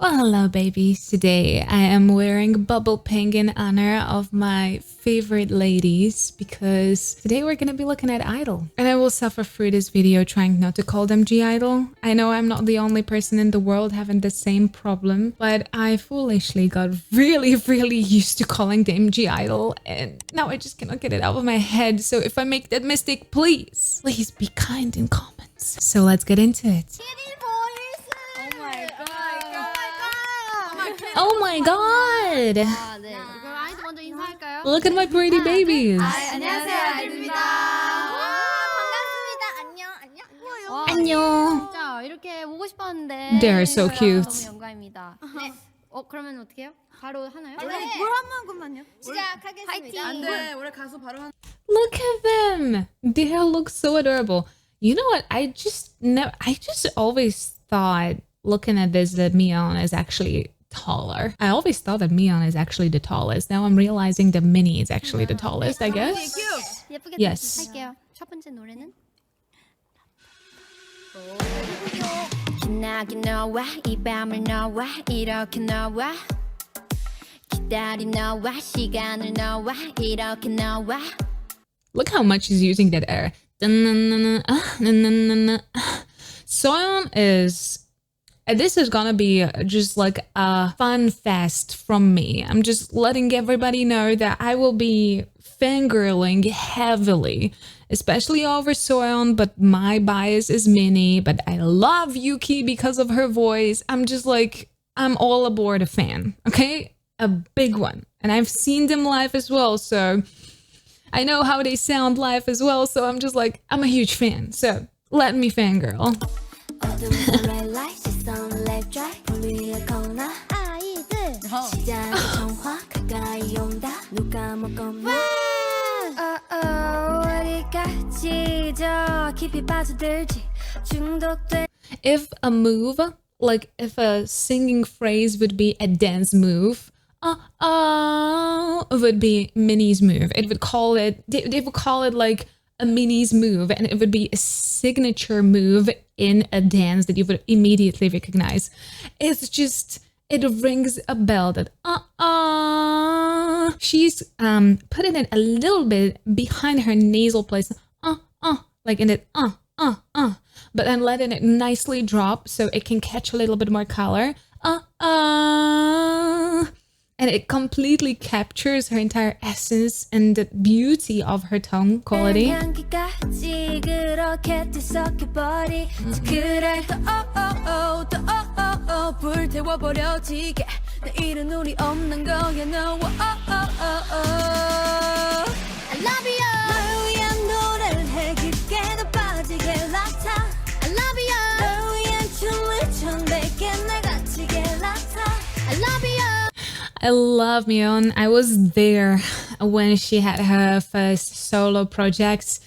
Well, hello babies. Today I am wearing bubble pink in honor of my favorite ladies because today we're gonna be looking at I-DLE. And I will suffer through this video trying not to call them GIDLE. I know I'm not the only person in the world having the same problem, but I foolishly got really used to calling them GIDLE and now I just cannot get it out of my head. So if I make that mistake, please be kind in comments. So let's get into it. Oh my god! 아, 네. 그럼 아이들 먼저 인사할까요? Look at my pretty babies! 안녕하세요, 아이들입니다. 안녕! 반갑습니다. 안녕. 진짜 이렇게 보고 싶었는데. They are so cute. 너무 영광입니다. 네. 그러면 어떻게 해요? 바로 하나요? 물 한 모금만요. 시작하겠습니다. 안 돼. 원래 가수 바로 한. Look at them! They all look so adorable. You know what? I just always thought, looking at this, that Mion is actually taller. I always thought that Mion is actually the tallest. Now I'm realizing that Minnie is actually the tallest, I guess. 예쁘게 Yes. 할게요. 첫 번째 노래는 빛나게 너와 이 밤을 너와 이렇게 너와 기다린 너와 시간을 너와 이렇게 너와. Look how much he's using that air. Soyeon is... This is gonna be just like a fun fest from me. I'm just letting everybody know that I will be fangirling heavily, especially over Soyeon, but my bias is Minnie, but I love Yuki because of her voice. I'm just like, I'm all aboard a fan, okay? A big one. And I've seen them live as well, so I know how they sound live as well, so I'm just like, I'm a huge fan, so let me fangirl. If a move, like if a singing phrase would be a dance move, would be Minnie's move. It would call it, they would call it like a Minnie's move, and it would be a signature move in a dance that you would immediately recognize. It's just, it rings a bell that she's putting it a little bit behind her nasal place, like in it but then letting it nicely drop so it can catch a little bit more color, and it completely captures her entire essence and the beauty of her tone quality. I love Mion. I was there when she had her first solo projects.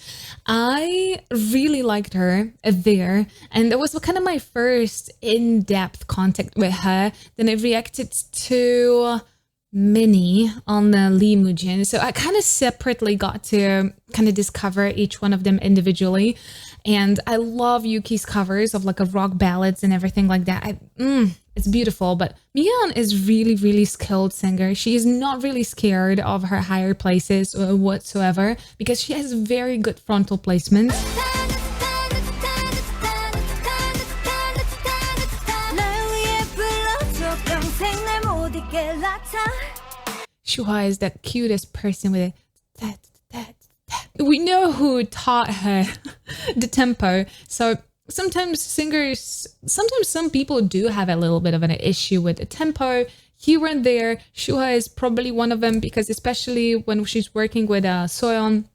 I really liked her there, and it was kind of my first in-depth contact with her. Then I reacted to Minnie on the Lee Mujin, so I kind of separately got to kind of discover each one of them individually. And I love Yuki's covers of like a rock ballads and everything like that. It's beautiful, but Mion is really skilled singer. She is not really scared of her higher places or whatsoever because she has very good frontal placement. Shuha is the cutest person with it. We know who taught her the tempo. So sometimes some people do have a little bit of an issue with the tempo here and there. Shuha is probably one of them because especially when she's working with Soyeon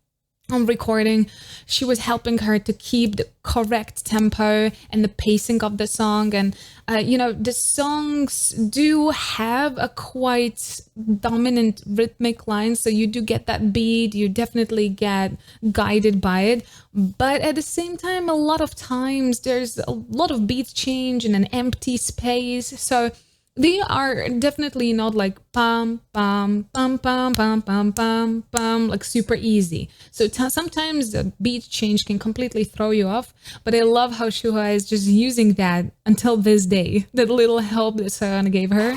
on recording, she was helping her to keep the correct tempo and the pacing of the song. And you know, the songs do have a quite dominant rhythmic line, so you do get that beat, you definitely get guided by it, but at the same time, a lot of times there's a lot of beat change and an empty space, so They are definitely not like pam pam pam pam pam pam pam pam, like super easy. So sometimes the beat change can completely throw you off. But I love how Shuha is just using that until this day. That little help that Soyeon gave her.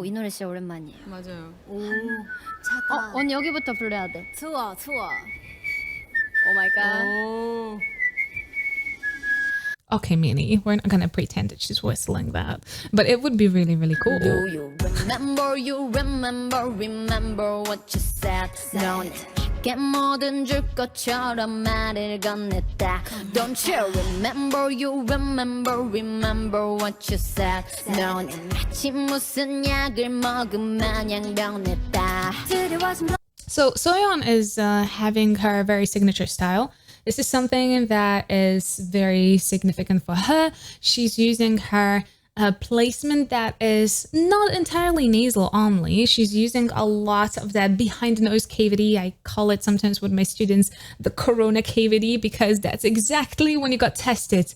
이 노래 진짜 오랜만이에요. 맞아요. 오 잠깐. 언니 여기부터 불러야 돼. 추워. 오 마이 갓. 오. Okay, Minnie, we're not gonna pretend that she's whistling that, but it would be really, really cool. Do you remember what you said? 넌 내게 뭐든 줄 것처럼 말을 건넸다. Don't you remember what you said? 너는 마치 무슨 약을 먹은 마냥 변했다. So Soyeon is having her very signature style. This is something that is very significant for her. She's using her placement that is not entirely nasal only. She's using a lot of that behind the nose cavity. I call it sometimes with my students the corona cavity, because that's exactly when you got tested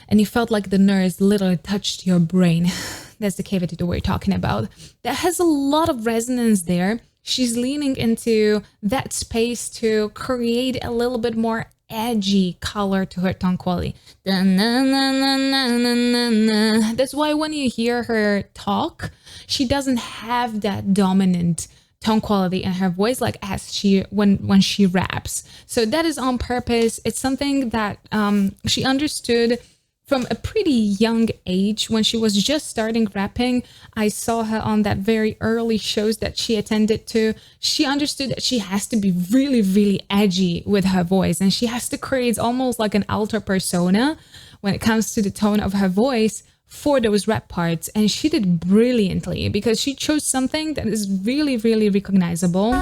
and you felt like the nurse literally touched your brain. That's the cavity that we're talking about. That has a lot of resonance there. She's leaning into that space to create a little bit more edgy color to her tone quality. That's why when you hear her talk, she doesn't have that dominant tone quality in her voice like as when she raps. So that is on purpose. It's something that she understood from a pretty young age. When she was just starting rapping, I saw her on that very early shows that she attended to. She understood that she has to be really, really edgy with her voice, and she has to create almost like an alter persona when it comes to the tone of her voice for those rap parts. And she did brilliantly because she chose something that is really, really recognizable.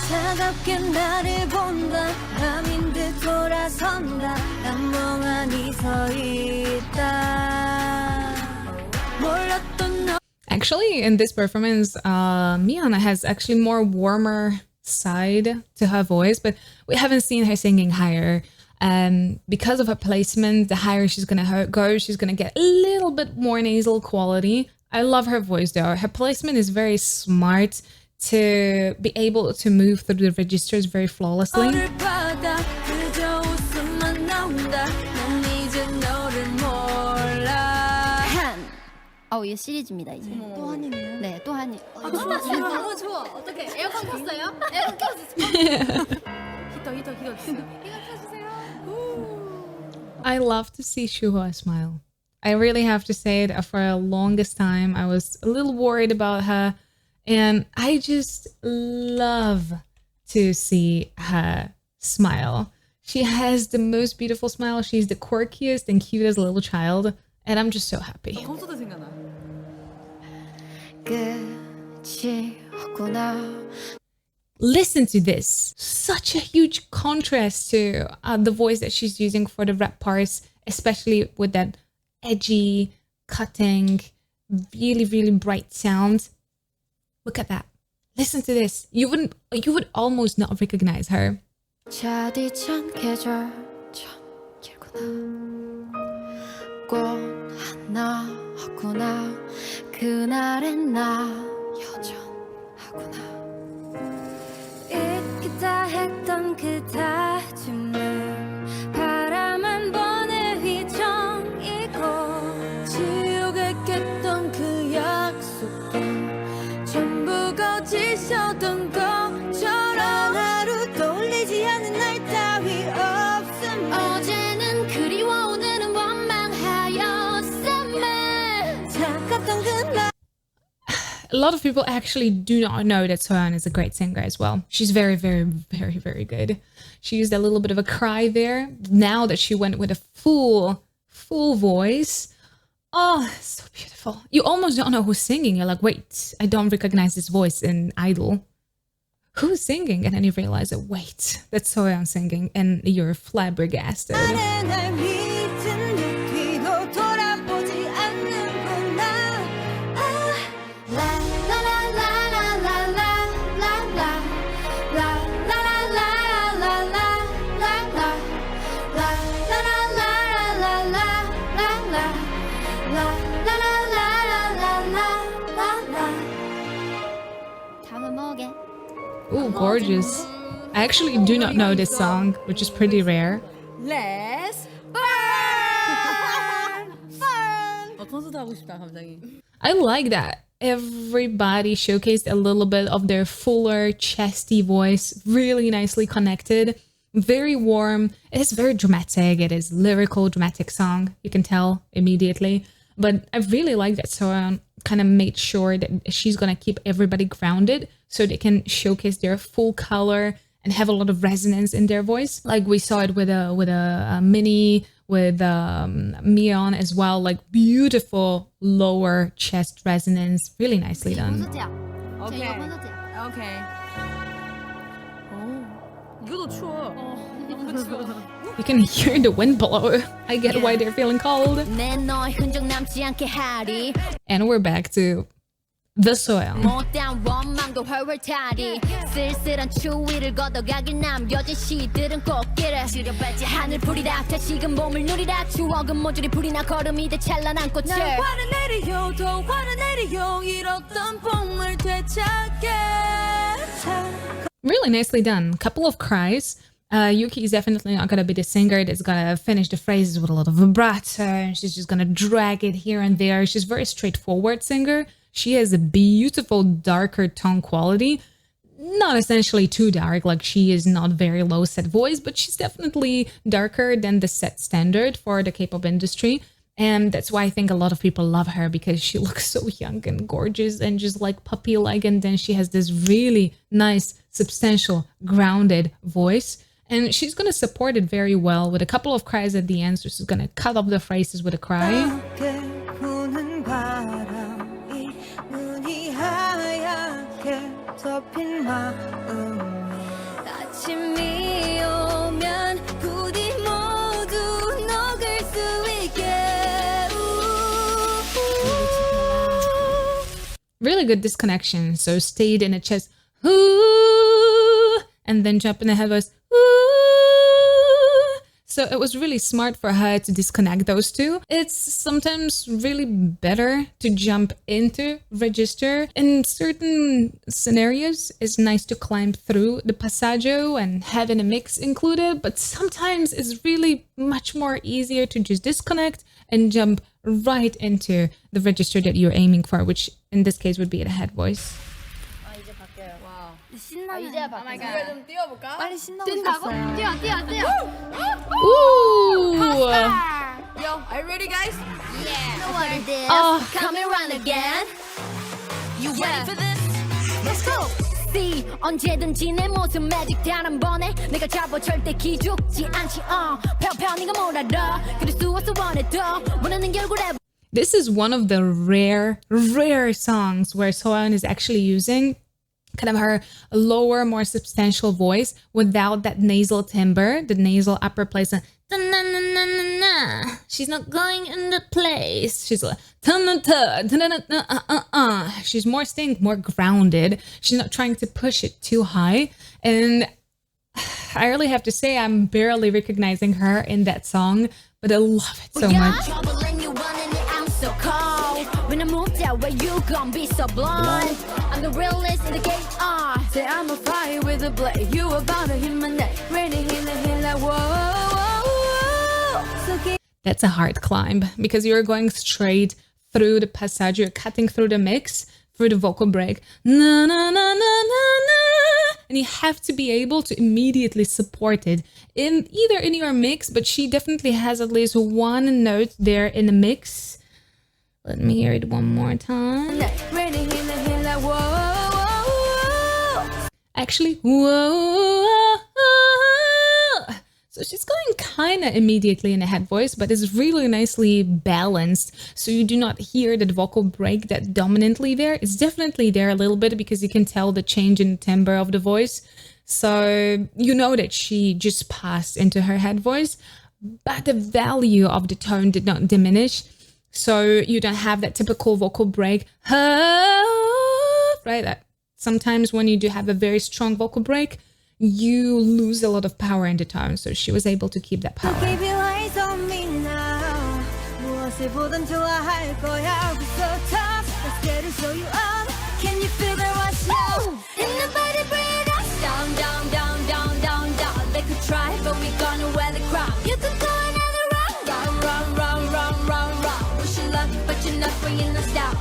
차갑게 나를 본다 밤인 듯 돌아선다 난 멍하니 서 있다 몰랐던 너 Actually, in this performance, Miana has actually more warmer side to her voice, but we haven't seen her singing higher. Because of her placement, the higher she's gonna go, she's gonna get a little bit more nasal quality. I love her voice though. Her placement is very smart to be able to move through the registers very flawlessly. 너를 받아 그저 웃음만 나온다 난 이제 너를 몰라 얘 시리즈입니다 이제. 또 한입이에요? 네, 또 한입. 너무 좋아. 어떻게 에어컨 켰어요? 에어컨 켰어. 히터 주세요. I love to see Shuhua smile. I really have to say that for the longest time, I was a little worried about her. And I just love to see her smile. She has the most beautiful smile. She's the quirkiest and cutest little child. And I'm just so happy. 콘서트 생각나. 끝이 없구나 Listen to this. Such a huge contrast to the voice that she's using for the rap parts, especially with that edgy, cutting, really, really bright sound. Look at that. Listen to this. You would almost not recognize her. 차디찬 계절처럼 길구나 꽃 하나 없구나 그날엔 나 여전하구나 잊기다 했던 그 다짐은 바람 번에 휘청이고 지우개 깼던 그 약속도 전부 거짓이었던 것처럼 하루 떠올리지 않는 날 따위 없음 어제는 그리워 오늘은 원망하였음에 차갑던 그날 A lot of people actually do not know that Soyeon is a great singer as well. She's very, very, very, very good. She used a little bit of a cry there. Now that she went with a full voice, oh, so beautiful. You almost don't know who's singing. You're like, wait, I don't recognize this voice in I-DLE. Who's singing? And then you realize that, wait, that's Soyeon singing, and you're flabbergasted. 날 믿은 듯 뒤도 Ooh, gorgeous. I actually do not know this song, which is pretty rare. Let's burn! 콘서트 하고 싶다 갑자기. I like that. Everybody showcased a little bit of their fuller, chesty voice, really nicely connected, very warm. It is very dramatic. It is lyrical, dramatic song. You can tell immediately. But I really like that Soyeon kind of made sure that she's gonna keep everybody grounded so they can showcase their full color and have a lot of resonance in their voice. Like we saw it with a mini, with Mion as well, like beautiful lower chest resonance, really nicely done. 콘서트야. 오케이. 이거 콘서트야. 오케이. 오, 이거도 추워. 너무 추워. You can hear the wind blow. I get why they're feeling cold. 내 너의 흔적 남지 않게 하리 And we're back to the Soyeon. 못다운 원망도 훨훨 타리 쓸쓸한 추위를 걷어가길 남겨진 시들은 꽃길을 지려발지 하늘 불이라 다시금 몸을 누리라 추억은 모조리 불이 나 걸음이 돼 찬란한 꽃을 날 화를 내리요 더 화를 내리요 잃었던 봄을 되찾게 Really nicely done. Couple of cries. Yuki is definitely not gonna be the singer that's gonna finish the phrases with a lot of vibrato. And she's just gonna drag it here and there. She's a very straightforward singer. She has a beautiful darker tone quality. Not essentially too dark, like she is not very low set voice, but she's definitely darker than the set standard for the K-pop industry. And that's why I think a lot of people love her, because she looks so young and gorgeous and just like puppy-like. And then she has this really nice, substantial, grounded voice. And she's going to support it very well with a couple of cries at the end. So she's going to cut off the phrases with a cry. 부는 바람이 눈이 하얗게 덮인 마음 아침이 오면 부디 모두 녹을 수 있게 Really good disconnection. So stayed in a chest, ooh, and then jump in the head voice, ooh. So it was really smart for her to disconnect those two. It's sometimes really better to jump into register. In certain scenarios, it's nice to climb through the passaggio and having a mix included, but sometimes it's really much more easier to just disconnect and jump right into the register that you're aiming for, which in this case would be the head voice. 신나는. 이제 좀 뛰어볼까? 빨리 신나고 뛴다고? 싶었어요. 뛰어. Ooh! Yo, are you ready, guys? Know what it is? Oh. Coming round again. You ready for this? Let's go. See, 언제든지 내 모습 매직 단한 번에 내가 잡아 절대 기죽지 않지. 편편히 가 몰아라. 그럴 수 없어 원해도 원하는 결과를. This is one of the rare songs where Soyeon is actually using kind of her lower, more substantial voice without that nasal timbre, the nasal upper place. She's not going in the place. She's like, she's more staying more grounded. She's not trying to push it too high. And I really have to say, I'm barely recognizing her in that song, but I love it so much. So cold when I moved out where you gon' be so blind. I'm the realest in the game. Say I'm a fire with a blade. You about to hit my neck. Raining in the hill like whoa, whoa, whoa. So keep That's a hard climb because you're going straight through the passage. You're cutting through the mix, through the vocal break. Na na na na na na. And you have to be able to immediately support it in either in your mix, but she definitely has at least one note there in the mix. Let me hear it one more time. raining in the hill like whoa, whoa, whoa. Actually, whoa. So she's going kind of immediately in the head voice, but it's really nicely balanced. So you do not hear that vocal break that dominantly there. It's definitely there a little bit because you can tell the change in timbre of the voice. So you know that she just passed into her head voice, but the value of the tone did not diminish. So you don't have that typical vocal break, right? That sometimes when you do have a very strong vocal break, you lose a lot of power in the tone. So she was able to keep that power. Keep your eyes on me now. 무엇을 보든 좋아할 거야. We're so tough. Let's get it so you up. Can you figure what's now? In the body breathe us Down, down, down, down, down, down. They could try, but we gonna wear the crown. You could go another round. Round, round, round, round, round, round. Wish you luck, but you're not bringing us down.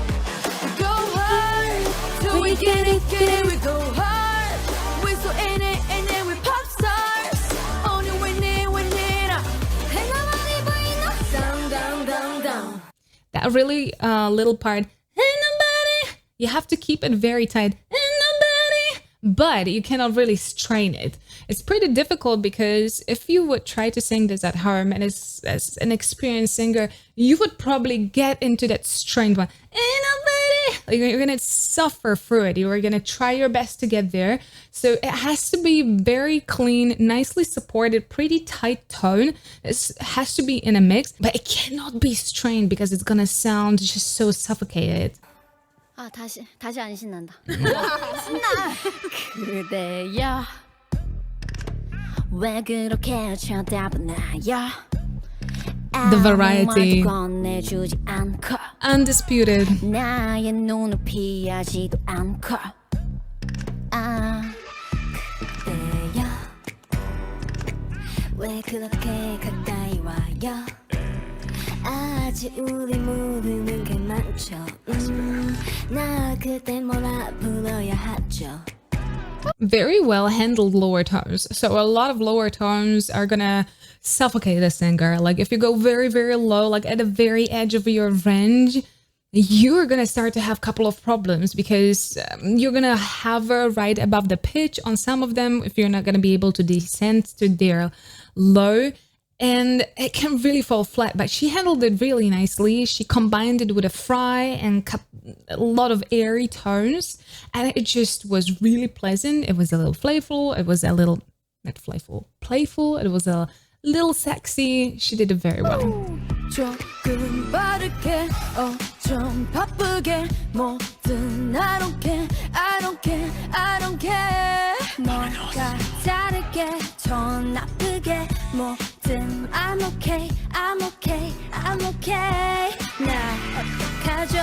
We go hard, till we get it, we go hard. We're so in it, and then we pop stars. Only winning up. And nobody bring us down, down, down, down. That really little part, "Ain't nobody," you have to keep it very tight. "Ain't nobody," but you cannot really strain it. It's pretty difficult because if you would try to sing this at home and as an experienced singer, you would probably get into that strained one. "Ain't nobody." You're gonna suffer through it. You're gonna try your best to get there. So it has to be very clean, nicely supported, pretty tight tone. It has to be in a mix, but it cannot be strained because it's gonna sound just so suffocated. 아 다시 안 신난다. 신나. 그대여 왜 그렇게 쳐다보나요? The variety. 아무 말도 건네주지 않고 Undisputed. 나의 눈을 피하지도 않고 아 그대여 왜 그렇게 가까이 와요? 아직 우리 모르는 게 많죠. 나 그대 뭐라 불러야 하죠. Very well handled lower tones. So a lot of lower tones are gonna suffocate a singer. Like if you go very, very low, like at the very edge of your range, you're gonna start to have a couple of problems because you're gonna hover right above the pitch on some of them if you're not gonna be able to descend to their low. And it can really fall flat, but she handled it really nicely. She combined it with a fry and a lot of airy tones, and it just was really pleasant. It was a little playful. It was a little, not playful. It was a little sexy. She did it very well. 조금 빠르게 좀 바쁘게 뭐든 I don't care I don't care I don't care 뭔가 다르게 더 나쁘게 뭐든 I'm okay I'm okay I'm okay 나 어떡하죠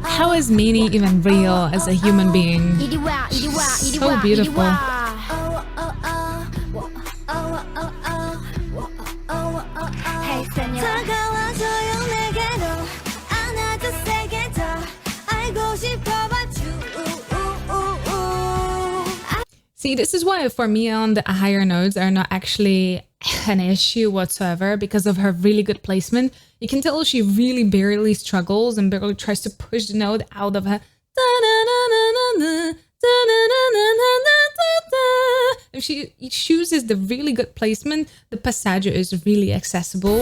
How is Minnie even real as a human being? 이리 와 이리 와 이리 So 와 beautiful. 이리 와 다가와서요 내게로 안아줘 세게 더 알고 싶어봐줘 See, this is why for me on the higher notes are not actually an issue whatsoever because of her really good placement. You can tell she really barely struggles and barely tries to push the note out of her. If she chooses the really good placement, the passaggio is really accessible.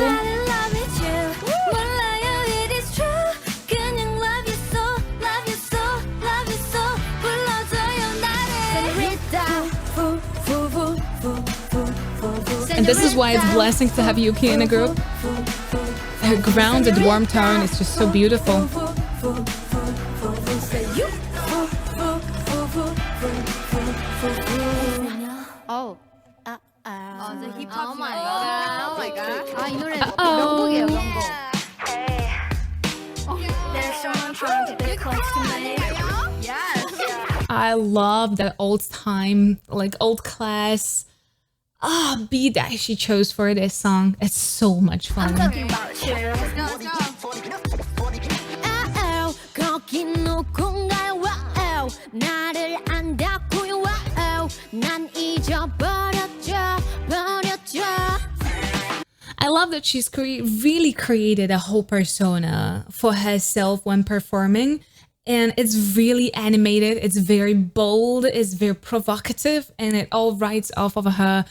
And this is why it's blessing to have Yuki in a group. Her grounded warm tone is just so beautiful. 어우. The hip hop. Oh my god. 아 이 노래 명곡이에요 명곡. There's someone trying to get close to me. Yes. I love that old time, like old class beat that she chose for this song. It's so much fun. 거기 누군가요 와우 나를 안다고요 와우 난 잊어버렸죠 버렸죠 I love that she's really created a whole persona for herself when performing. And it's really animated. It's very bold. It's very provocative. And it all rides off of her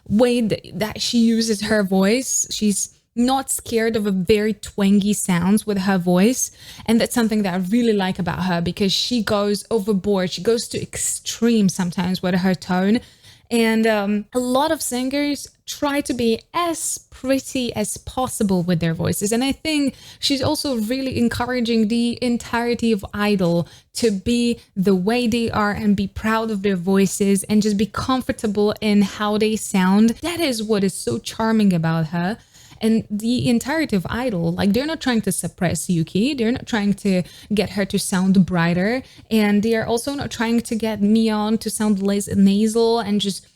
way that she uses her voice. She's not scared of a very twangy sounds with her voice. And that's something that I really like about her because she goes overboard. She goes to extreme sometimes with her tone. And a lot of singers try to be as pretty as possible with their voices. And I think she's also really encouraging the entirety of I-DLE to be the way they are and be proud of their voices and just be comfortable in how they sound. That is what is so charming about her. And the entirety of Idol, like they're not trying to suppress Yuki, they're not trying to get her to sound brighter, and they are also not trying to get Mion to sound less nasal, and just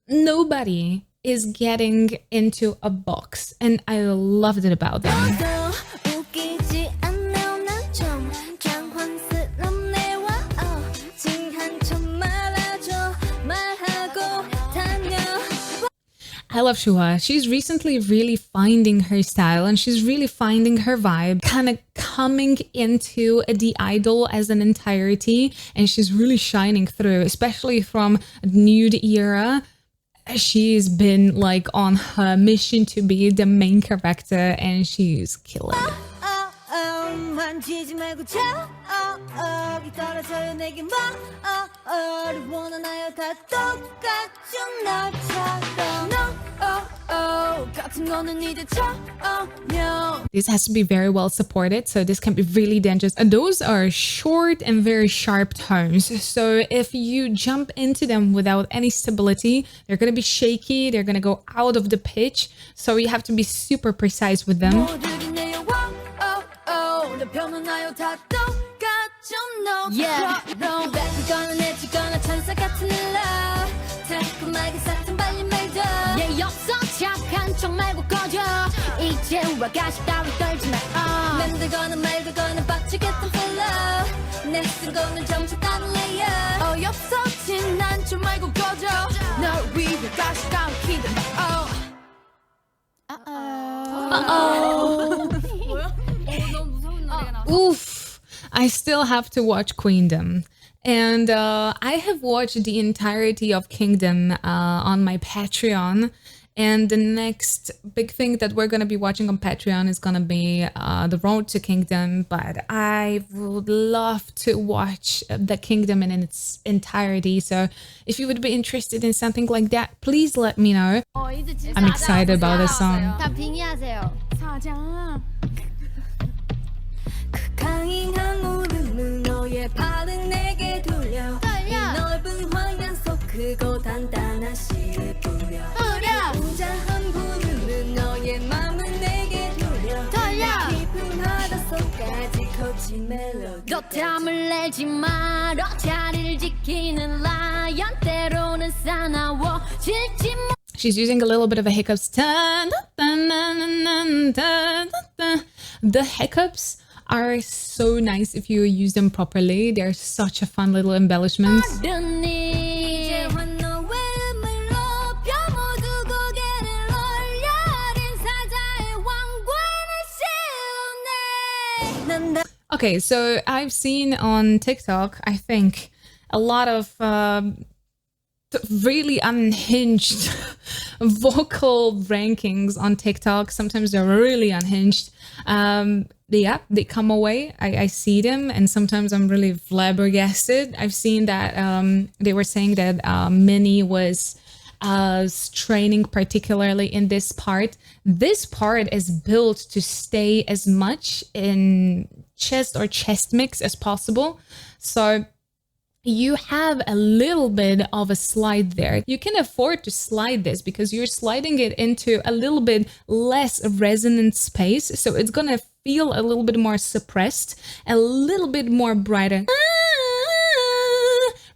nobody is getting into a box, and I loved it about them. 웃기지 않아 난좀 장황스럽네 와 징 한참 말아줘 말하고 다녀. I love Shuha. She's recently really finding her style, and she's really finding her vibe, kind of coming into the idol as an entirety, and she's really shining through, especially from nude era. She's been like on her mission to be the main character, and she's killing it. 만지지 말고 저기 떨어져요 내게 뭐를 원하나요 다 똑같죠 너처럼 no 같은 거는 이제 전혀. This has to be very well supported, so this can be really dangerous. And those are short and very sharp tones, so if you jump into them without any stability, they're going to be shaky, they're going to go out of the pitch, so you have to be super precise with them. Yeah, 뱉거나 내치거나 천사 같은 love 달콤하게 사탕 발린 말도 예 없어 착한 척 말고 꺼져 이제 와 가시 따위 떨지 마 만들거나 말거나 빡치겠던 follow 내 쓴 거는 점차 다른 layer 어이없어 친한 척 말고 꺼져 널 위해 가시 따위 기대 마 뭐야? 너무 무서운 노래가 나왔어. Oof. I still have to watch Queendom. And I have watched the entirety of Kingdom on my Patreon. And the next big thing that we're going to be watching on Patreon is going to be The Road to Kingdom. But I would love to watch the Kingdom in its entirety. So if you would be interested in something like that, please let me know. I'm excited about the song. 다 빙의하세요. 사장 그 강인한 울음은 너의 발은 내게 돌려 이 넓은 황양 속 크고 단단한 씨를 뿌려 웅장한 부름은 너의 맘은 내게 돌려 깊은 바다 속까지 거친 멜로디 곁함을 내지 말어 자리를 지키는 라이언 때로는 사나워질지 She's using a little bit of a hiccups. The hiccups are so nice if you use them properly. They're such a fun little embellishment. Okay, so I've seen on TikTok, I think, a lot of really unhinged vocal rankings on TikTok. Sometimes they're really unhinged. Yeah, they come away. I see them, and sometimes I'm really flabbergasted. I've seen that they were saying that Minnie was straining particularly in this part. This part is built to stay as much in chest or chest mix as possible. So you have a little bit of a slide there. You can afford to slide this because you're sliding it into a little bit less resonant space. So it's gonna feel a little bit more suppressed, a little bit more brighter.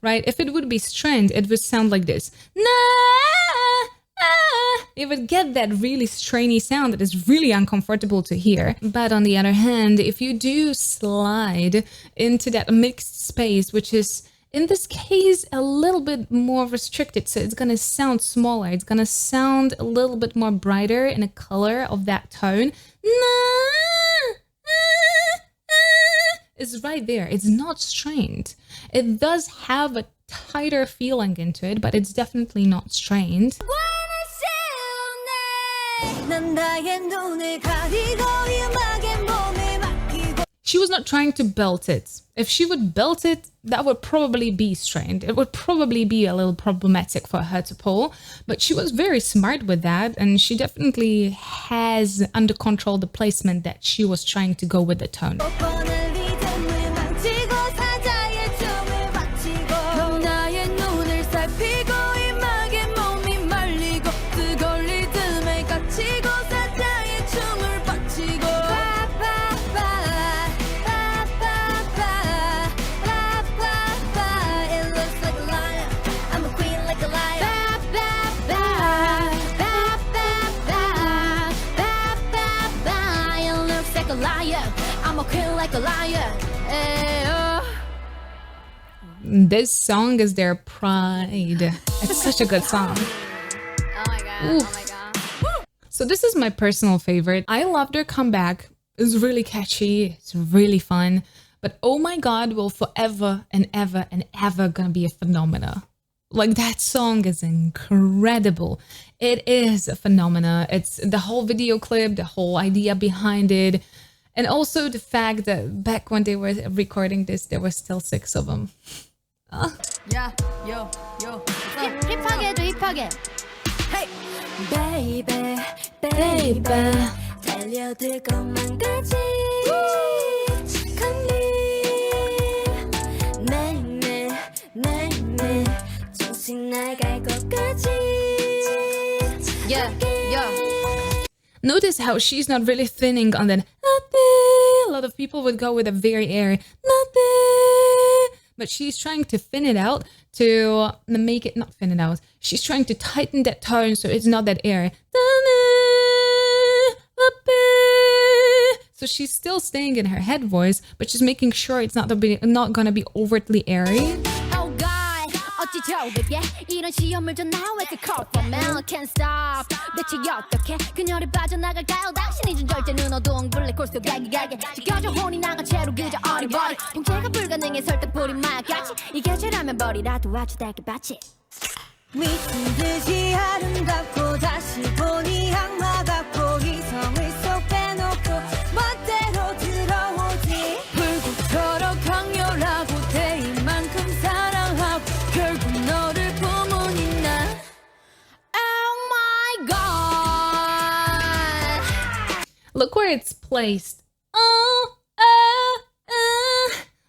Right? If it would be strained, it would sound like this. It would get that really strainy sound that is really uncomfortable to hear. But on the other hand, if you do slide into that mixed space, which is in this case a little bit more restricted, so it's gonna sound smaller, it's gonna sound a little bit more brighter in a color of that tone. It's right there. It's not strained. It does have a tighter feeling into it, but it's definitely not strained. She was not trying to belt it. If she would belt it, that would probably be strained. It would probably be a little problematic for her to pull, but she was very smart with that, and she definitely has under control the placement that she was trying to go with the tone. lion. I'm a queen like a lion. This song is their pride. It's such a good song. Oh my god. Oof. Oh my god. So this is my personal favorite. I loved her comeback. It's really catchy. It's really fun. But oh my god, will forever and ever and ever gonna be a phenomena. Like, that song is incredible. It is a phenomena. It's the whole video clip, the whole idea behind it. And also the fact that back when they were recording this, there were still 6 of them. Yeah, yo, yo. 힙하게 해줘, 힙하게. Hey, baby, baby. 달려들 것만 가지. Come here. 매일매일, 매일매일. 정신 나갈 것까지. Yeah, yeah. Notice how she's not really thinning on that. A lot of people would go with a very airy. But she's trying to thin it out to make it not thin it out. She's trying to tighten that tone so it's not that airy. So she's still staying in her head voice, but she's making sure it's not gonna be overtly airy. Oh God, 어찌 좋을게 이런 시험을 줘 now it's a call for man can't stop 대체 어떻게 그녀를 빠져나갈까요 당신이 준 절제는 어두운 블랙 홀수 갈기갈게 지켜줘 혼이 나간 채로 그저 어리버리 통제가 불가능해 설득 뿌린 마약같이 이게 죄라면 버리라도 와주달게 받지 미친 듯이 아름답고 다시 보니 악마 같고 이성을 쏙 빼놓고 멋대로 들어오지 불꽃처럼 강렬하고 대인만큼 사랑하고 결국 너를 품으니 난 Oh my God Look where it's placed.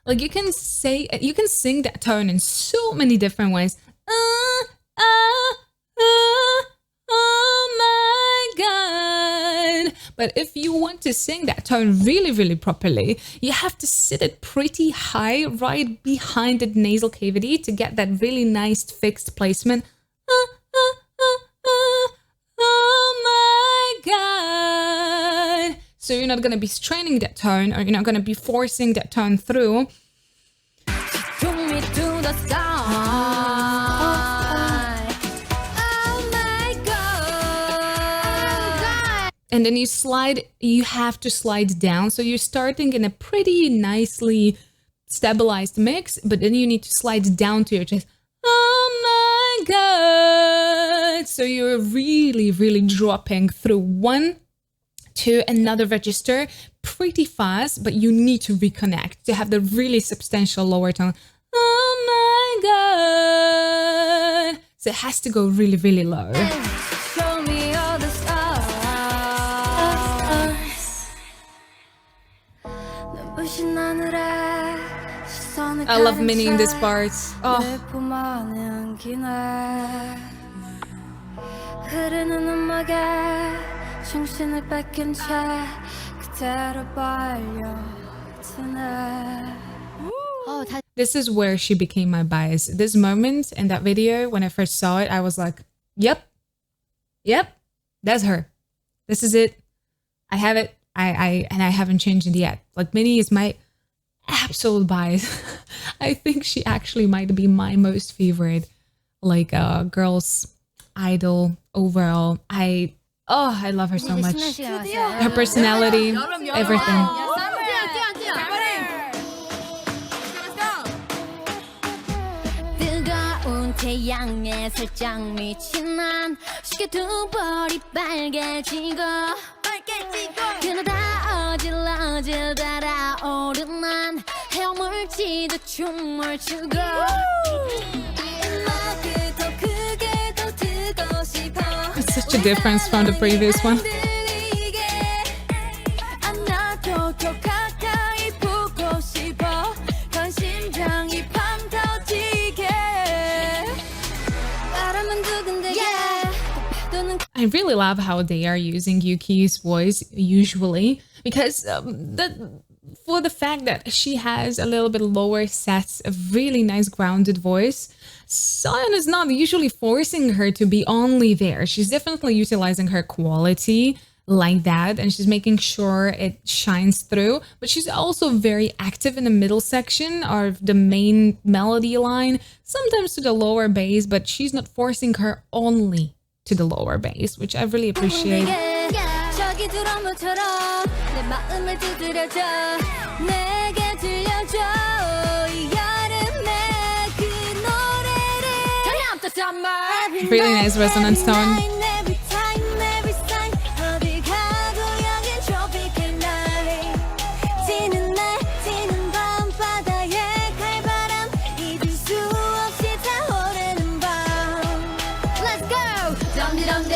Like you can sing that tone in so many different ways. Oh my god. But if you want to sing that tone really, really properly, you have to sit it pretty high right behind the nasal cavity to get that really nice fixed placement. Oh my god. So you're not going to be straining that tone, or you're not going to be forcing that tone through. Took me to the sky Oh my God And then you have to slide down. So you're starting in a pretty nicely stabilized mix, but then you need to slide down to your chest. Oh my god. So you're really, really dropping through one to another register pretty fast, but you need to reconnect to have the really substantial lower tone. Oh my god. So it has to go really, really low. Show me all the stars 눈부신 하늘에 시선을 I love Minnie in this 가는 part. Oh. 내 품 안에 안기네 흐르는 음악에 정신을 뺏긴 채 그대로 빨려드네 This is where she became my bias. This moment in that video, when I first saw it, I was like, yep, that's her. This is it. I have it. And I haven't changed it yet. Like, Minnie is my absolute bias. I think she actually might be my most favorite, like, girls idol overall. I love her so much. Her personality, everything. 뜨거운 태양에 살짝 미친 난 쉽게 두 볼이 빨개지고 그러다 어질어질 달아오른 난 헤엄을치듯 춤을 추고 It's such a difference from the previous one. I really love how they are using Yuki's voice usually, because for the fact that she has a little bit lower sets, a really nice grounded voice, Sion is not usually forcing her to be only there. She's definitely utilizing her quality like that, and she's making sure it shines through. But she's also very active in the middle section of the main melody line, sometimes to the lower bass, but she's not forcing her only to the lower bass, which I really appreciate. 저기 드럼처럼 내 마음을 두드려줘 내게 들려줘 이 여름의 그 노래를 Turn up the summer Really nice resonance tone. Every time, every sign 어디 가도 여긴 tropical night 지는 날 지는 밤바다에 칼바람 잊을 수 없이 타오르는 밤 Let's go! 덤디덤대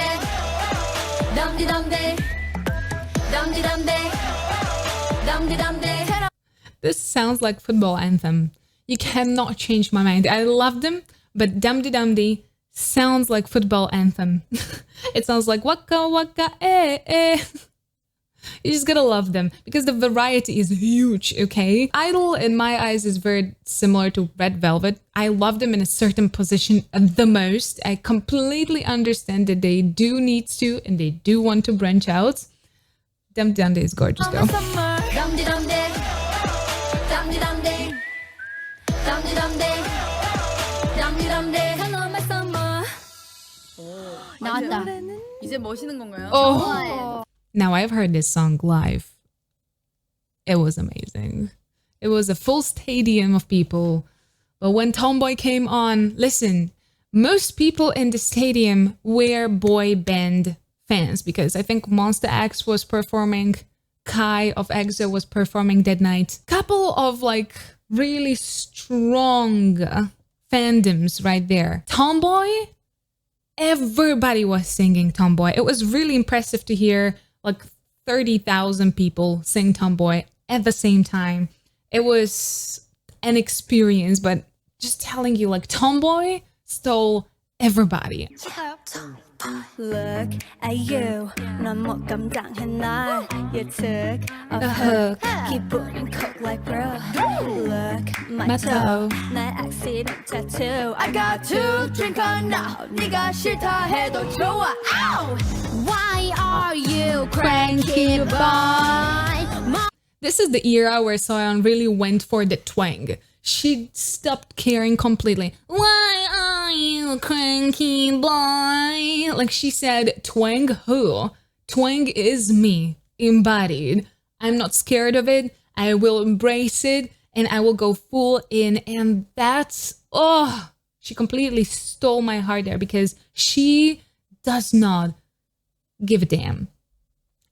덤디덤대 This sounds like football anthem. You cannot change my mind. I love them, but Dumdy Dumdy sounds like football anthem. It sounds like waka waka eh eh. You just gotta love them because the variety is huge, okay? IDLE, in my eyes, is very similar to Red Velvet. I love them in a certain position the most. I completely understand that they do need to and they do want to branch out. Dumdy Dumdy is gorgeous though. 나왔다. 이제 멋있는 건가요? Oh. Now I've heard this song live. It was amazing. It was a full stadium of people. But when Tomboy came on, listen, most people in the stadium were boy band fans because I think Monster X was performing, Kai of EXO was performing that night. Couple of like really strong fandoms right there. Tomboy, everybody was singing Tomboy. It was really impressive to hear like 30,000 people sing Tomboy at the same time. It was an experience, but just telling you, like, Tomboy stole everybody. Look at you 넌 못 감당해 날 You took a hook. 기분은 cold like bro Look my My toe toe. 내 accident tattoo I got to drink on now 네가 싫다 해도 좋아 Ow! Why are you cranky boy? This is the era where Soyeon really went for the twang. She stopped caring completely. Why are you cranky boy? Like she said, twang who? Twang is me, embodied. I'm not scared of it. I will embrace it and I will go full in. And that's, oh, she completely stole my heart there because she does not give a damn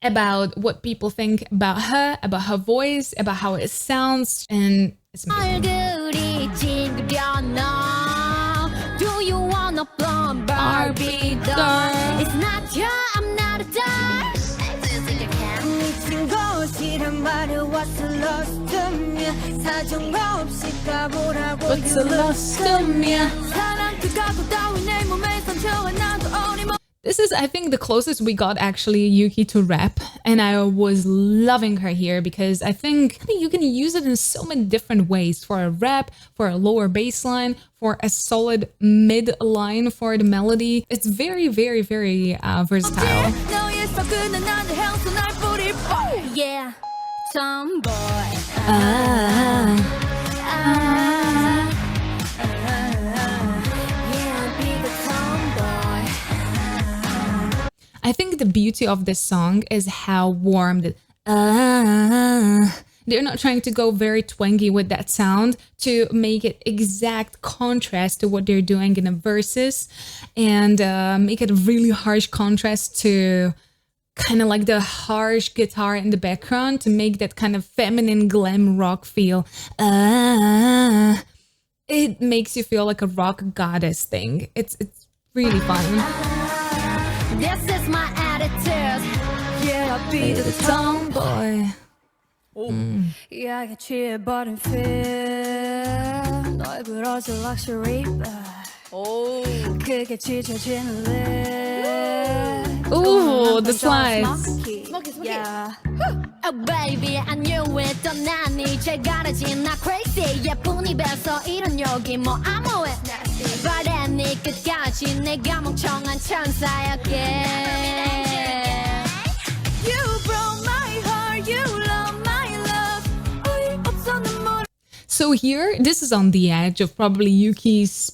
about what people think about her voice, about how it sounds, and it's amazing. Do you wanna plumb Barbie doll? It's not your, I'm not a doll. 미친 것이란 말을 what's lost to me 사정 없이 가보라고 What's lost to me? 사랑 그 각오 따윈 내 몸에 상처와 나도 어림없 This is, I think, the closest we got actually Yuki to rap, and I was loving her here because I think you can use it in so many different ways for a rap, for a lower bass line, for a solid mid line for the melody. It's very, very, very versatile. Yeah, tomboy. I think the beauty of this song is how warm the they're not trying to go very twangy with that sound to make it exact contrast to what they're doing in the verses and make it a really harsh contrast to kind of like the harsh guitar in the background to make that kind of feminine glam rock feel. It makes you feel like a rock goddess thing. It's really fun. This is my attitude. Yeah, I'll be the tomboy. Yeah, I 취해버린 feel. 널 부러져 luxury bar. 그게 지쳐지는 lip. Ooh, the slides. Yeah. Oh baby, I knew it. 난 이제 가라진 나 crazy. 예쁜 입에서 이런 욕이 뭐 아무에. 바래 네 끝까지 내가 멍청한 천사였게. You broke my heart, you love my love. 어이없어 눈물. So here, this is on the edge of probably Yuki's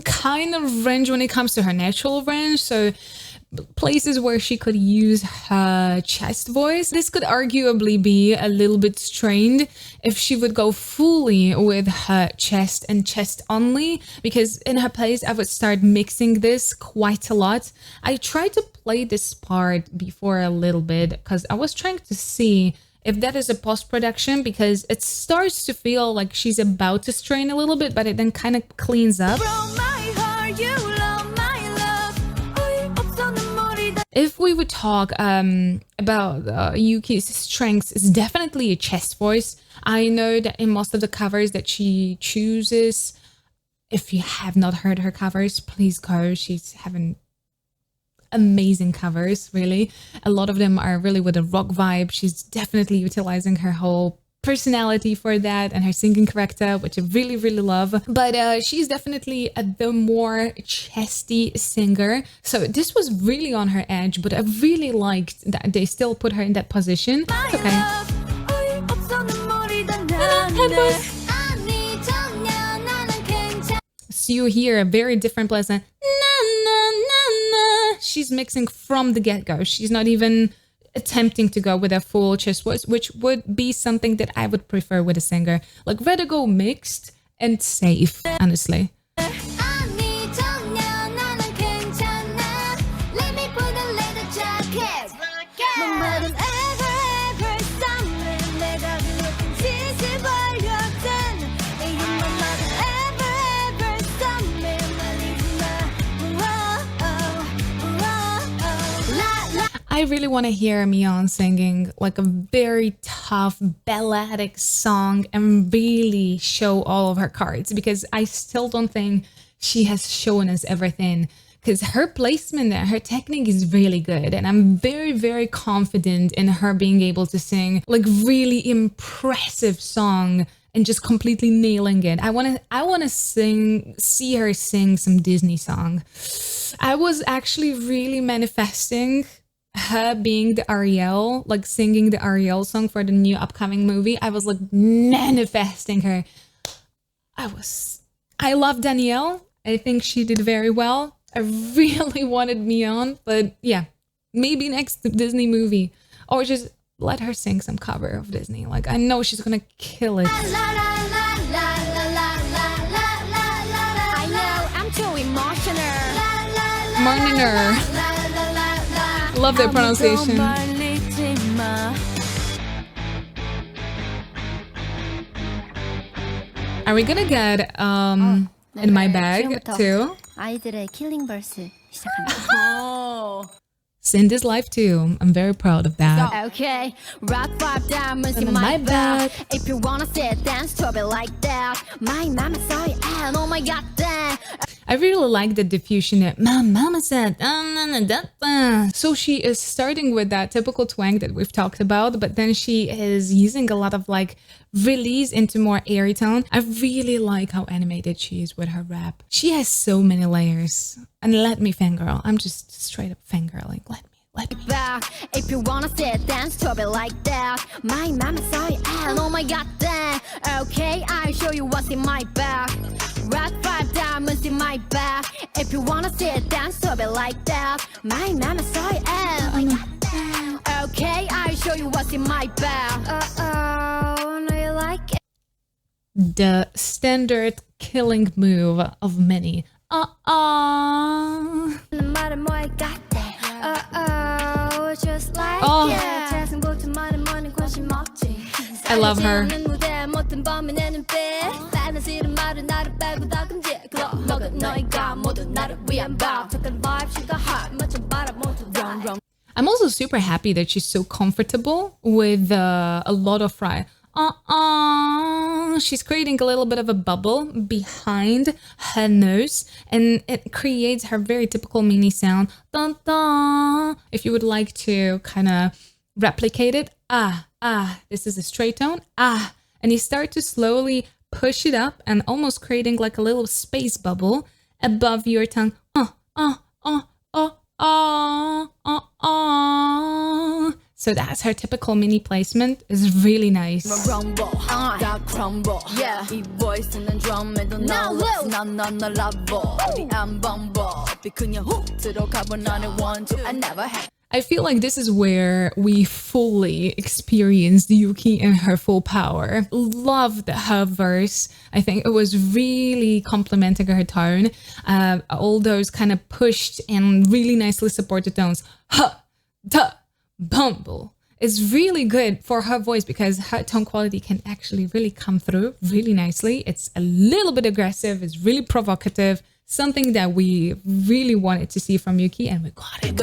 kind of range when it comes to her natural range. So places where she could use her chest voice. This could arguably be a little bit strained if she would go fully with her chest and chest only, because in her place I would start mixing this quite a lot. I tried to play this part before a little bit because I was trying to see if that is a post-production, because it starts to feel like she's about to strain a little bit, but it then kind of cleans up. Broke my heart, you love my love. 어이없어 눈물이 다. If we would talk about Yuki's strengths, it's definitely a chest voice. I know that in most of the covers that she chooses, if you have not heard her covers, please go. She's having amazing covers, really. A lot of them are really with a rock vibe. She's definitely utilizing her whole personality for that and her singing character, which I really, really love. But she's definitely the more chesty singer. So this was really on her edge, but I really liked that they still put her in that position. It's okay. 어이없어 눈물이 다 Head 나네. voice. 아니잖냐 나는 괜찮아. So you hear a very different pleasant na na na na. She's mixing from the get-go. She's not even attempting to go with a full chest voice, which would be something that I would prefer with a singer. Like, rather go mixed and safe, honestly. 아니잖냐 나는 괜찮아. Let me put a leather jacket. 목마른 ever ever summer. 내가 그랬던 짓을 벌였던 이 목마른 ever ever summer. 말리지 마. La la. I really want to hear Mion singing like a very tough balladic song and really show all of her cards, because I still don't think she has shown us everything, because her placement and her technique is really good, and I'm very, very confident in her being able to sing like really impressive song and just completely nailing it. I want to see her sing some Disney song. I was actually really manifesting her being the Ariel, like singing the Ariel song for the new upcoming movie. I was like manifesting her. I love Danielle. I think she did very well. I really wanted Mion, but yeah, maybe next Disney movie, or just let her sing some cover of Disney. Like, I know she's gonna kill it. I know I'm too emotional. Marniner. Love their pronunciation. Are we gonna get in my bag too? 아이들의 킬링 벌스 시작합니다. Cindy's life too. I'm very proud of that. Okay, rock five diamonds in In my my bag. bag. If you wanna sit, dance to it like that. My mama saw it and oh my god, damn. I really like the diffusion that my mama said. So she is starting with that typical twang that we've talked about, but then she is using a lot of like release into more airy tone. I really like how animated she is with her rap. She has so many layers. And let me fangirl. I'm just straight up fangirling. Let me. Back. If you wanna sit, dance to it like that. My mama saw it and oh my god, damn. Okay, I'll show you what's in my bag. Rock five diamonds in my bag. If you wanna sit, dance to it like that. My mama saw it and oh my god, damn. Okay, I'll show you what's in my bag. Oh, no, you like it? The standard killing move of many. 말은 뭐에 같대. Just like Oh. it. 세상부터 말은 뭐는 관심 없지. I love her. 무대 못한 밤에 내 눈빛. 나는 싫은 말은 나를 빼고 다 금지. 그럼 너가 너희가 모두 나를 위한 밥. 착한 vibe, sugar hot. 멋진 바람 모두 run run. I'm also super happy that she's so comfortable with a lot of fry. She's creating a little bit of a bubble behind her nose, and it creates her very typical mini sound. Dun, dun. If you would like to kind of replicate it, this is a straight tone, and you start to slowly push it up and almost creating like a little space bubble above your tongue. So that's her typical mini placement. Is really nice. rumble, 다 crumble. Yeah, 이 voice는 drum에도 no less. 난넌 러버, 어디 안 bumble. 그냥 훅 들어가봐 나는 one two. I never had. I feel like this is where we fully experienced Yuki in her full power. Loved her verse. I think it was really complimenting her tone. All those kind of pushed and really nicely supported tones. Ha, da, bumble. It's really good for her voice because her tone quality can actually really come through really nicely. It's a little bit aggressive. It's really provocative. Something that we really wanted to see from Yuki, and we got it.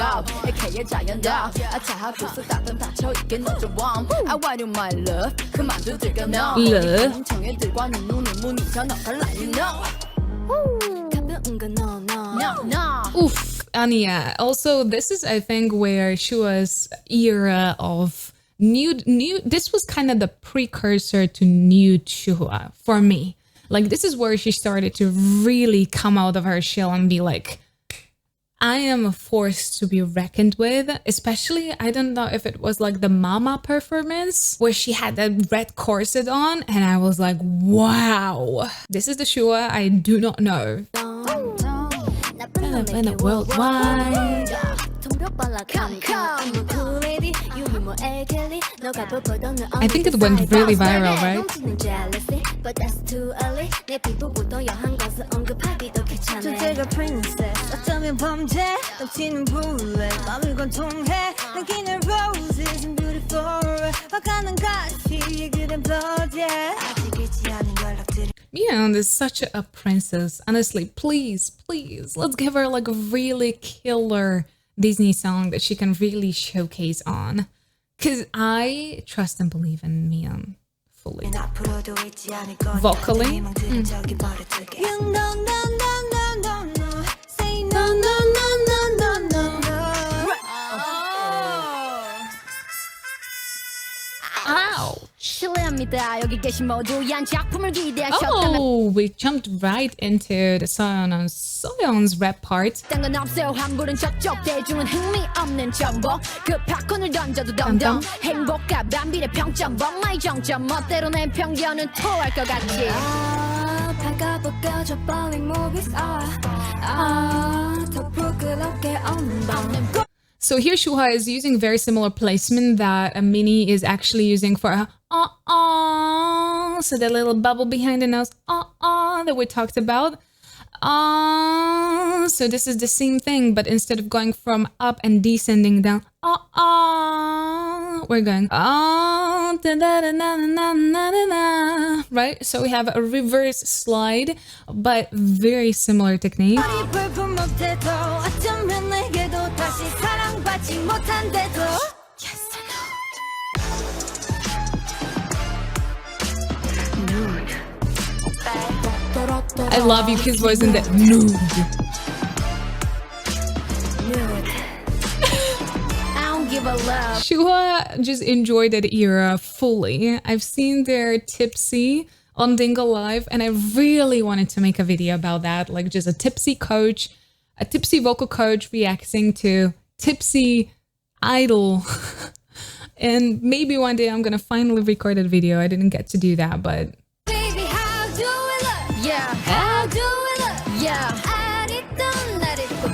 Oof, Anya. Also, this is, I think, where Shua's era of nude. This was kind of the precursor to nude Shua for me. Like, this is where she started to really come out of her shell and be like, I am a force to be reckoned with. Especially, I don't know if it was like the Mama performance where she had that red corset on. And I was like, wow, this is the Shua I do not know. Worldwide. I think it went really viral, right? Miyeon is such a princess. Honestly, please, let's give her like a really killer Disney song that she can really showcase on. Because I trust and believe in Miyeon fully. Vocally. Ow! 실례합니다. 여기 계신 모두한 작품을 기대하셨다면 Oh, we jumped right into the Soyeon's rap part. 딴건 없어요. 환불은 적적 대중은 흥미 없는 정보. 그 팝콘을 던져도 덤덤. 행복과 반비례 평점. 벙마이 정점. 멋대로 내 편견은 토할 것 같지. 배가 벗겨져 falling movies. 더 부끄럽게 없는 밤. So here Shuha is using very similar placement that a mini is actually using for a so the little bubble behind the nose that we talked about. So this is the same thing, but instead of going from up and descending down, we're going right? So we have a reverse slide, but very similar technique. Yes, I love Yuki's voice in that nude. Shua just enjoyed that era fully. I've seen their tipsy on Dingo Live, and I really wanted to make a video about that, like just a tipsy coach, a tipsy vocal coach reacting to tipsy idol. And maybe one day I'm gonna finally record a video. I didn't get to do that, but Baby, how do we look? Yeah, how do we look? Yeah, I don't let it go.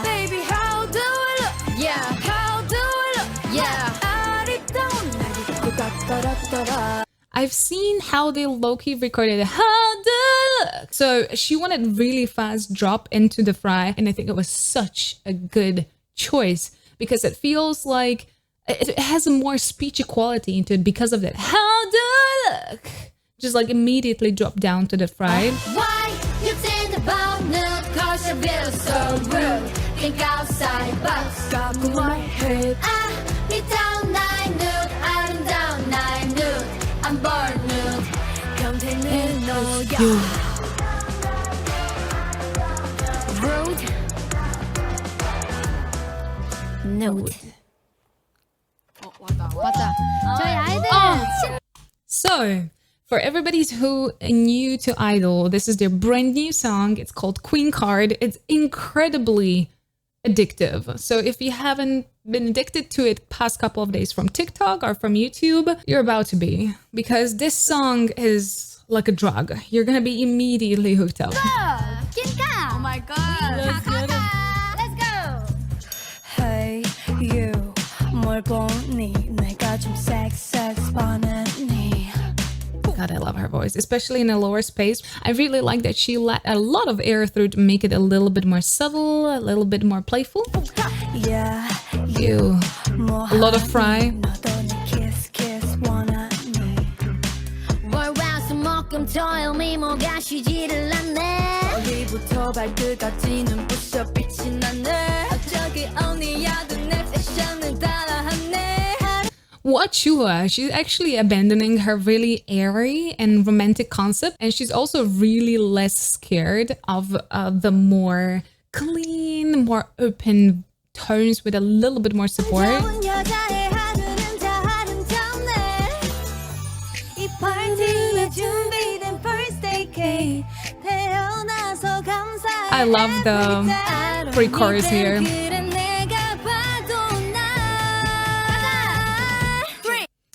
Baby, how do we look? Yeah, how do we look? Yeah, I don't let it go. I've seen how they low-key recorded how do I look. So she wanted really fast drop into the fry, and I think it was such a good choice because it feels like it has a more speechy quality into it because of that. How do I look? Just like immediately drop down to the fry. Why you think about nude? Cause you feel so rude. Think outside box. Got my head. Be down nine nude. I'm down nine nude. I'm born nude. Come take me no yeah. Rude. Nude. 맞아. 저희 아이들 So, for everybody who are new to Idol, this is their brand new song. It's called Queen Card. It's incredibly addictive. So if you haven't been addicted to it past couple of days from TikTok or from YouTube, you're about to be, because this song is like a drug. You're gonna be immediately hooked up. Oh my god. Let's get it. Let's go. Hey you 뭘 보니 내가 좀 섹스 보냈니 God, I love her voice, especially in a lower space. I really like that she let a lot of air through to make it a little bit more subtle, a little bit more playful. Yeah Ew. A lot of fry. 너도 내 kiss 원하니 월화수목금토일 미모가 쉬지를 않네 머리부터 발끝까지 눈부셔 빛이 나네 어쩌기 언니야도 내 패션을 따라하네 What Chua, she's actually abandoning her really airy and romantic concept, and she's also really less scared of the more clean, more open tones with a little bit more support. 여자의 하늘은 다 아름답네 이 파티에 준비된 first day cake 태어나서 감사해 I love the pre-chorus here.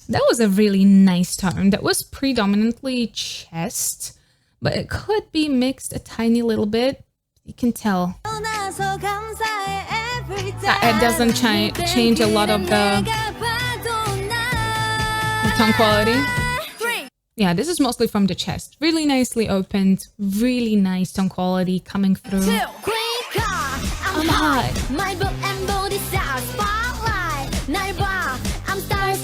That was a really nice tone. That was predominantly chest, but it could be mixed a tiny little bit. You can tell. It doesn't change a lot of the tone quality. Yeah, this is mostly from the chest. Really nicely opened, really nice tone quality coming through. I'm hot. My book and body style spotlight 날 봐 I'm star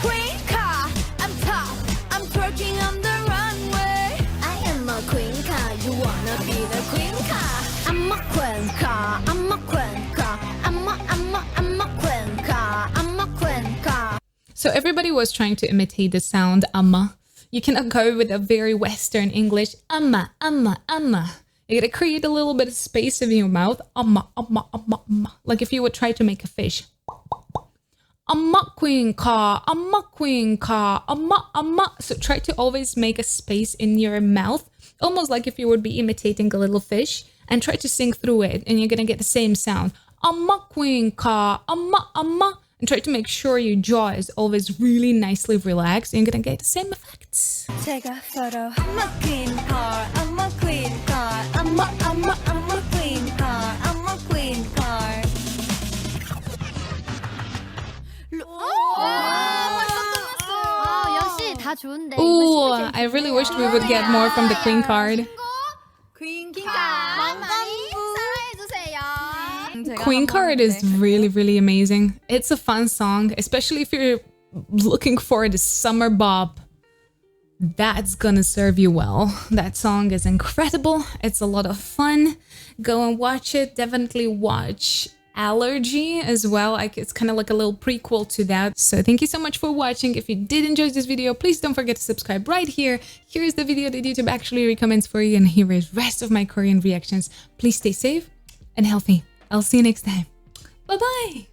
Queen car, I'm top, I'm twerking on the runway. I am a queen car you wanna be the queen car I'm a queen car I'm a queen car I'm a queen car I'm a queen car. So everybody was trying to imitate the sound amma. You cannot go with a very Western English amma. You gotta create a little bit of space in your mouth. Amma. Like if you would try to make a fish. Amma queen car, amma queen car, amma. So try to always make a space in your mouth, almost like if you would be imitating a little fish, and try to sing through it, and you're gonna get the same sound. Amma queen car, amma. And try to make sure your jaw is always really nicely relaxed, and you're gonna get the same effects. Take a photo. I'm a queen car, I'm a queen car, I'm a queen car, I'm a queen car. 역시 다 좋은데. Ooh, I really wished we would get more from the queen card. Queen 많이 사랑해주세요. Queen card is really amazing. It's a fun song, especially if you're looking for the summer bop. That's gonna serve you well. That song is incredible. It's a lot of fun. Go and watch it. Definitely watch Allergy as well. It's kind of like a little prequel to that. So thank you so much for watching. If you did enjoy this video, please don't forget to subscribe right here. Here's the video that YouTube actually recommends for you, and here is rest of my Korean reactions. Please stay safe and healthy. I'll see you next time. Bye bye.